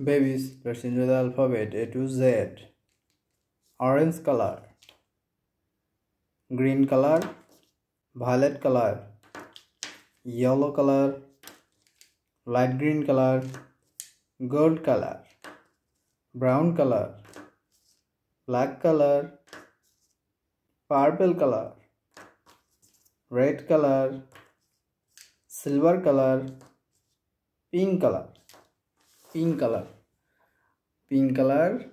Babies, let's enjoy the alphabet A to Z. Orange color, green color, violet color, yellow color, light green color, gold color, brown color, black color, purple color, red color, silver color, pink color, pink color, pink color.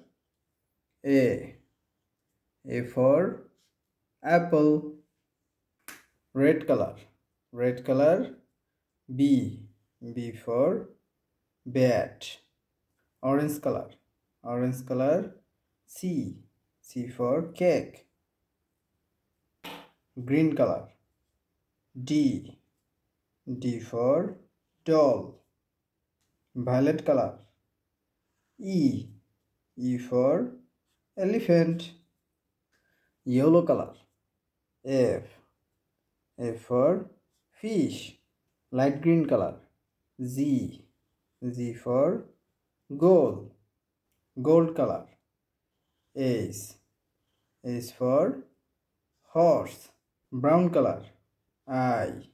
A for apple. Red color, B for bat. Orange color, C for cake. Green color, D for doll. Violet color, E for elephant. Yellow color, F for fish. Light green color, Z for gold. Gold color, H for horse. Brown color, I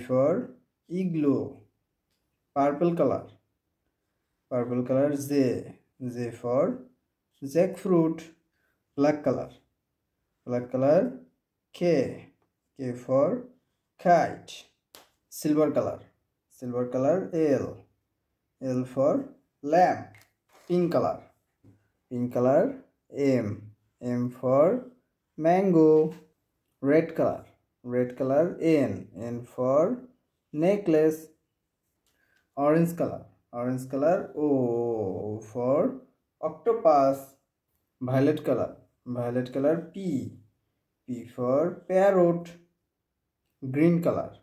for igloo. Purple color, Z for jackfruit. Black color, K for kite. Silver color, L for lamp. Pink color, M for mango. Red color, N for necklace. Orange color, O for octopus. Violet color, P for parrot. Green color,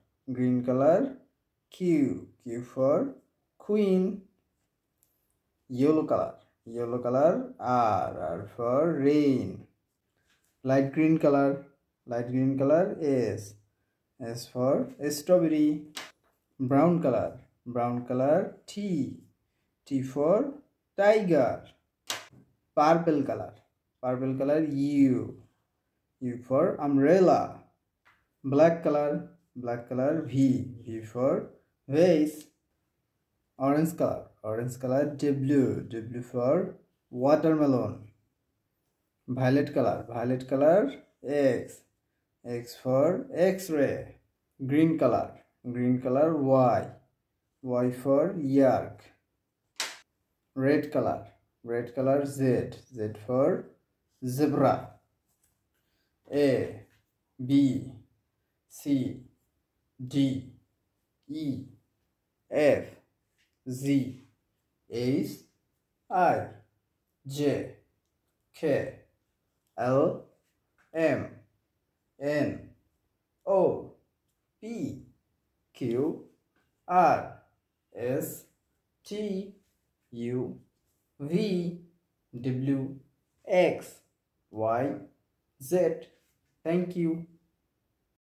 Q for queen. Yellow color, R for rain. Light green color, S for strawberry. Brown color, T for tiger. Purple color, U for umbrella. Black color, V for vase. Orange color, W for watermelon. Violet color, X for X-ray. Green color, Y for yak. Red color, Z for zebra. A, B, C, D, E, F, Z, H, I, J, K, L, M, N, O, P, Q, R, S, T, U, V, W, X, Y, Z. Thank you.